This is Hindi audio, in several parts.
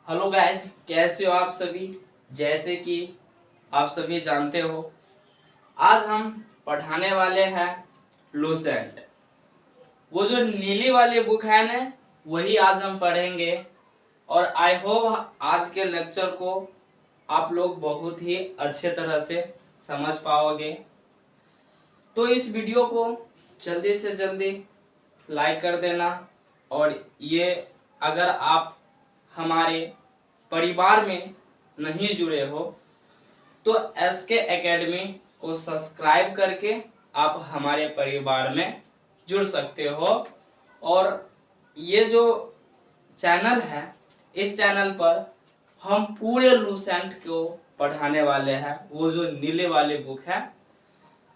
हेलो गाइस, कैसे हो आप सभी। जैसे कि आप सभी जानते हो, आज हम पढ़ाने वाले हैं लूसेंट। वो जो नीली वाली बुक है ना, वही आज हम पढ़ेंगे। और आई होप आज के लेक्चर को आप लोग बहुत ही अच्छे तरह से समझ पाओगे। तो इस वीडियो को जल्दी से जल्दी लाइक कर देना। और ये अगर आप हमारे परिवार में नहीं जुड़े हो तो एसके एकेडमी को सब्सक्राइब करके आप हमारे परिवार में जुड़ सकते हो। और ये जो चैनल है, इस चैनल पर हम पूरे लूसेंट को पढ़ाने वाले हैं। वो जो नीले वाली बुक है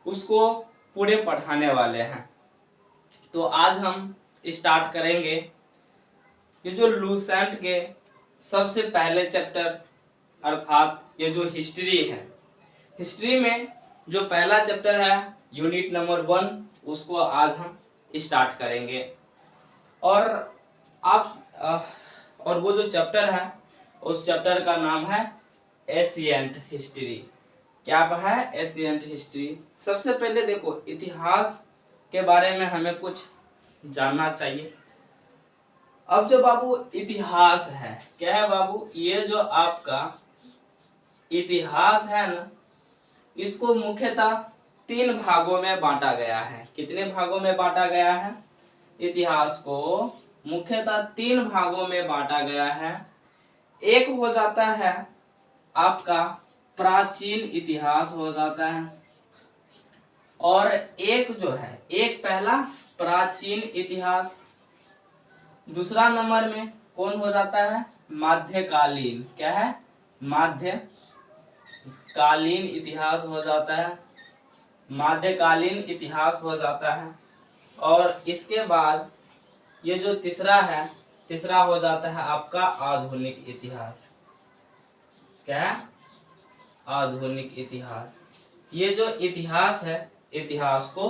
उसको पूरे पढ़ाने वाले हैं। तो आज हम स्टार्ट करेंगे। ये जो लूसेंट के सबसे पहले चैप्टर अर्थात ये जो हिस्ट्री है, हिस्ट्री में जो पहला चैप्टर है यूनिट नंबर 1, उसको आज हम स्टार्ट करेंगे। और और वो जो चैप्टर है उस चैप्टर का नाम है एशियंट हिस्ट्री। क्या है एशियंट हिस्ट्री। सबसे पहले देखो, इतिहास के बारे में हमें कुछ जानना चाहिए। अब जो बाबू इतिहास है, क्या है बाबू, ये जो आपका इतिहास है ना, इसको मुख्यतः 3 भागों में बांटा गया है। कितने भागों में बांटा गया है? इतिहास को मुख्यतः 3 भागों में बांटा गया है। एक हो जाता है आपका प्राचीन इतिहास हो जाता है, और एक जो है, एक पहला प्राचीन इतिहास। दूसरा नंबर में कौन हो जाता है? मध्यकालीन। क्या है? मध्यकालीन इतिहास हो जाता है, मध्यकालीन इतिहास हो जाता है। और इसके बाद ये जो तीसरा है, तीसरा हो जाता है आपका आधुनिक इतिहास। क्या है? आधुनिक इतिहास। ये जो इतिहास है, इतिहास को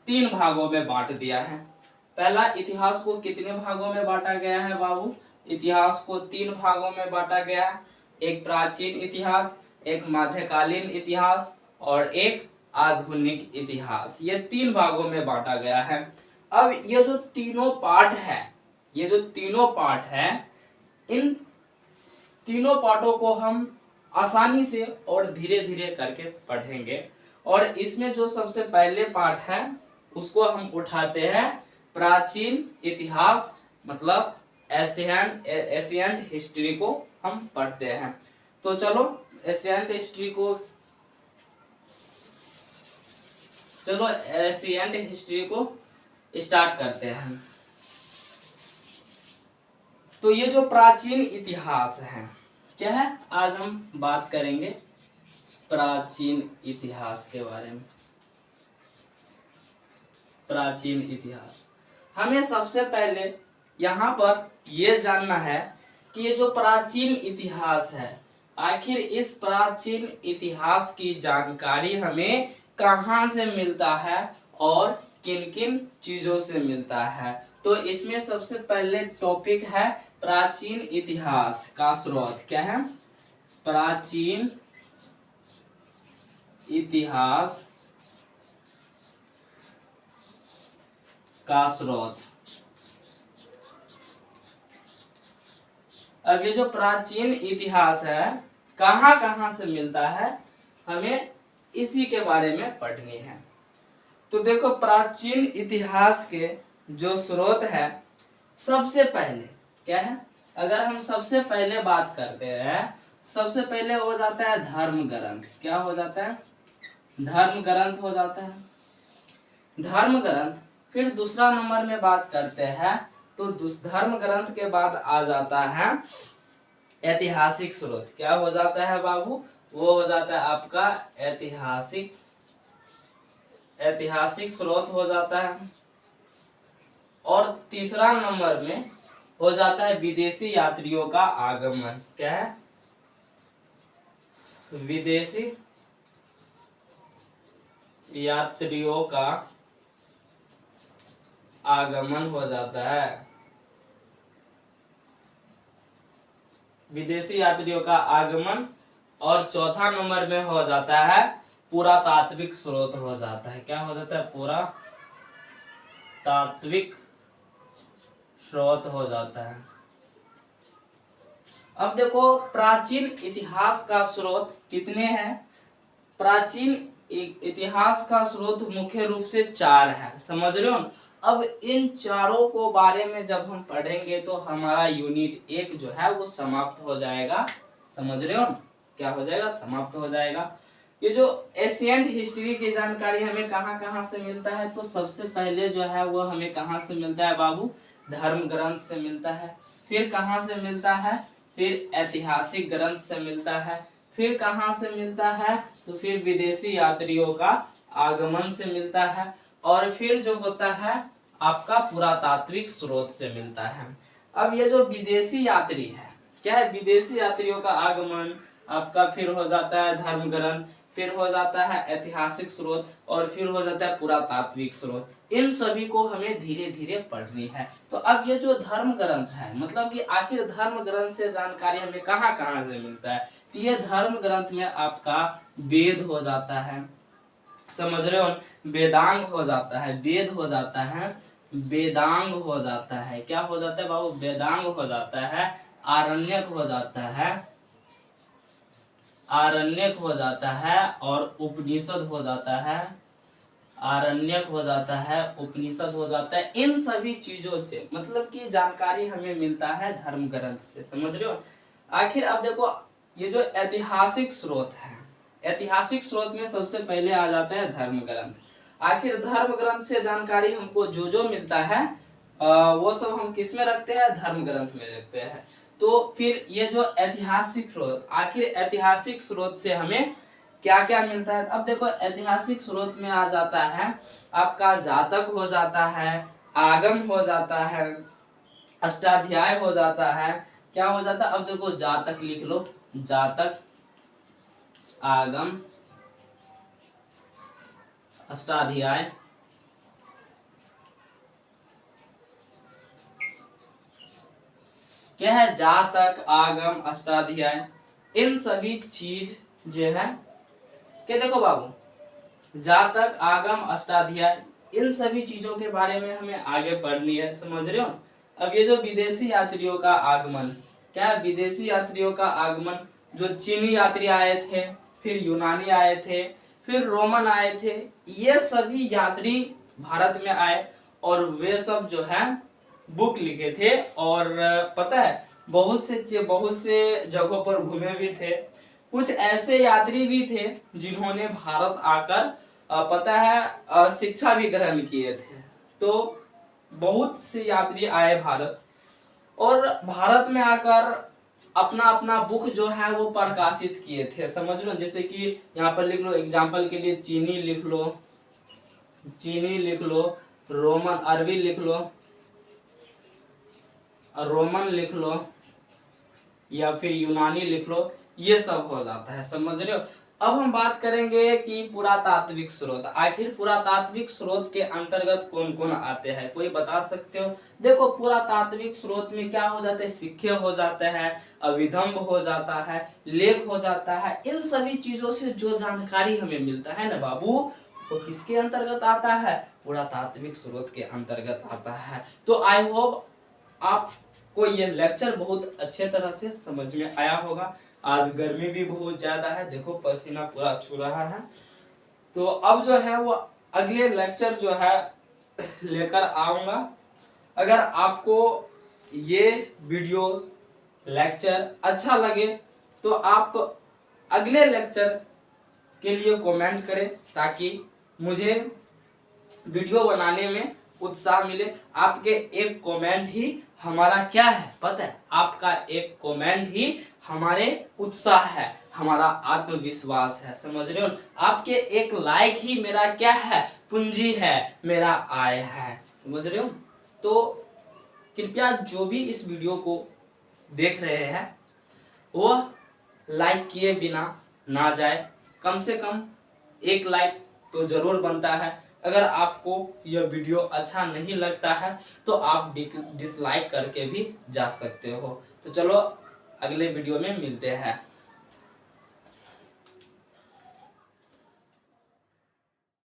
3 भागों में बांट दिया है। पहला इतिहास को कितने भागों में बांटा गया है बाबू? इतिहास को 3 भागों में बांटा गया है। एक प्राचीन इतिहास, एक मध्यकालीन इतिहास और एक आधुनिक इतिहास। ये 3 भागों में बांटा गया है। अब ये जो तीनों पार्ट है, ये जो तीनों पार्ट है, इन तीनों पार्टों को हम आसानी से और धीरे धीरे करके पढ़ेंगे। और इसमें जो सबसे पहले पार्ट है उसको हम उठाते हैं प्राचीन इतिहास, मतलब एशियंट हिस्ट्री को हम पढ़ते हैं। तो चलो एशियंट हिस्ट्री को, चलो एशियंट हिस्ट्री को स्टार्ट करते हैं। तो ये जो प्राचीन इतिहास है, क्या है, आज हम बात करेंगे प्राचीन इतिहास के बारे में। प्राचीन इतिहास, हमें सबसे पहले यहाँ पर यह जानना है कि ये जो प्राचीन इतिहास है, आखिर इस प्राचीन इतिहास की जानकारी हमें कहाँ से मिलता है और किन किन चीजों से मिलता है। तो इसमें सबसे पहले टॉपिक है प्राचीन इतिहास का स्रोत। क्या है? प्राचीन इतिहास का स्रोत। अब ये जो प्राचीन इतिहास है कहाँ कहाँ से मिलता है, हमें इसी के बारे में पढ़नी है। तो देखो, प्राचीन इतिहास के जो स्रोत है, सबसे पहले क्या है, अगर हम सबसे पहले बात करते हैं, सबसे पहले हो जाता है धर्म ग्रंथ। क्या हो जाता है? धर्म ग्रंथ हो जाता है, धर्म ग्रंथ। फिर दूसरा नंबर में बात करते हैं तो धर्म ग्रंथ के बाद आ जाता है ऐतिहासिक स्रोत। क्या हो जाता है बाबू? वो हो जाता है आपका ऐतिहासिक स्रोत हो जाता है। और तीसरा नंबर में हो जाता है विदेशी यात्रियों का आगमन। क्या है? विदेशी यात्रियों का आगमन हो जाता है। विदेशी यात्रियों का आगमन, और चौथा नंबर में हो जाता है पुरातात्विक स्रोत हो जाता है। क्या हो जाता है? पुरातात्विक स्रोत हो जाता है। अब देखो प्राचीन इतिहास का स्रोत कितने हैं? प्राचीन इतिहास का स्रोत मुख्य रूप से 4 है, समझ रहे हो। अब इन चारों को बारे में जब हम पढ़ेंगे तो हमारा यूनिट 1 जो है वो समाप्त हो जाएगा, समझ रहे हो। क्या हो जाएगा? समाप्त हो जाएगा। ये जो एशियंट हिस्ट्री की जानकारी हमें कहाँ कहाँ से मिलता है, तो सबसे पहले जो है वो हमें कहाँ से मिलता है बाबू? धर्म ग्रंथ से मिलता है। फिर कहाँ से मिलता है? फिर ऐतिहासिक ग्रंथ से मिलता है। फिर कहाँ से मिलता है? तो फिर विदेशी यात्रियों का आगमन से मिलता है। और फिर जो होता है आपका पुरातात्विक स्रोत से मिलता है। अब ये जो विदेशी यात्री है, क्या है? विदेशी यात्रियों का आगमन आपका फिर हो जाता है धर्म ग्रंथ, फिर हो जाता है ऐतिहासिक स्रोत, और फिर हो जाता है पुरातात्विक स्रोत। इन सभी को हमें धीरे धीरे पढ़नी है। तो अब ये जो धर्म ग्रंथ है, मतलब कि आखिर धर्म ग्रंथ से जानकारी हमें कहाँ कहाँ से मिलता है, तो ये धर्म ग्रंथ में आपका वेद हो जाता है, समझ रहे हो। वेदांग हो जाता है, वेद हो जाता है, वेदांग हो जाता है। क्या हो जाता है बाबू? वेदांग हो जाता है। आरण्यक हो जाता है, आरण्यक हो जाता है, और उपनिषद हो जाता है। आरण्यक हो जाता है, उपनिषद हो जाता है। इन सभी चीजों से मतलब कि जानकारी हमें मिलता है धर्म ग्रंथ से, समझ रहे हो। आखिर अब देखो ये जो ऐतिहासिक स्रोत है, ऐतिहासिक स्रोत में सबसे पहले आ जाता है धर्म ग्रंथ। आखिर धर्म ग्रंथ से जानकारी हमको जो जो मिलता है वो सब हम किस में रखते हैं? धर्म ग्रंथ में रखते हैं। तो फिर ये जो ऐतिहासिक स्रोत, आखिर ऐतिहासिक स्रोत से हमें क्या क्या मिलता है? अब देखो ऐतिहासिक स्रोत में आ जाता है आपका जातक हो जाता है, आगम हो जाता है, अष्टाध्याय हो जाता है। क्या हो जाता है? अब देखो जातक लिख लो, जातक, आगम, अष्टाध्याय, क्या है? जातक, आगम, अष्टाध्याय, इन सभी चीज जो है क्या, देखो बाबू जातक, आगम, अष्टाध्याय, इन सभी चीजों के बारे में हमें आगे पढ़नी है, समझ रहे हो। अब ये जो विदेशी यात्रियों का आगमन, क्या है? विदेशी यात्रियों का आगमन, जो चीनी यात्री आए थे, फिर यूनानी आए थे, फिर रोमन आए थे, ये सभी यात्री भारत में आए और वे सब जो है बुक लिखे थे। और पता है बहुत से जगहों पर घूमे भी थे। कुछ ऐसे यात्री भी थे जिन्होंने भारत आकर पता है शिक्षा भी ग्रहण किए थे। तो बहुत से यात्री आए भारत, और भारत में आकर अपना अपना बुक जो है वो प्रकाशित किए थे, समझ लो। जैसे कि यहाँ पर लिख लो एग्जाम्पल के लिए, चीनी लिख लो, चीनी लिख लो, रोमन अरबी लिख लो, रोमन लिख लो, या फिर यूनानी लिख लो, ये सब हो जाता है, समझ रहे हो। अब हम बात करेंगे कि पुरातात्विक स्रोत, आखिर पुरातात्विक स्रोत के अंतर्गत कौन कौन आते हैं, कोई बता सकते हो? देखो पुरातात्विक स्रोत में क्या हो जाता है? सिक्के हो जाते हैं, अभिधम्ब हो जाता है, लेख हो जाता है। इन सभी चीजों से जो जानकारी हमें मिलता है ना बाबू, वो किसके अंतर्गत आता है? पुरातात्विक स्रोत के अंतर्गत आता है। तो आई होप आपको ये लेक्चर बहुत अच्छे तरह से समझ में आया होगा। आज गर्मी भी बहुत ज्यादा है, देखो पसीना पूरा छू रहा है। तो अब जो है वो अगले लेक्चर जो है लेकर आऊंगा। अगर आपको ये वीडियो लेक्चर अच्छा लगे तो आप अगले लेक्चर के लिए कमेंट करें, ताकि मुझे वीडियो बनाने में उत्साह मिले। आपके एक कमेंट ही हमारा क्या है पता है? आपका एक कमेंट ही हमारे उत्साह है, हमारा आत्मविश्वास है, समझ रहे हो। आपके एक लाइक ही मेरा क्या है? पूंजी है, मेरा आय है, समझ रहे हो। तो कृपया जो भी इस वीडियो को देख रहे हैं वो लाइक किए बिना ना जाए। कम से कम एक लाइक तो जरूर बनता है। अगर आपको यह वीडियो अच्छा नहीं लगता है तो आप डिसलाइक करके भी जा सकते हो। तो चलो अगले वीडियो में मिलते हैं।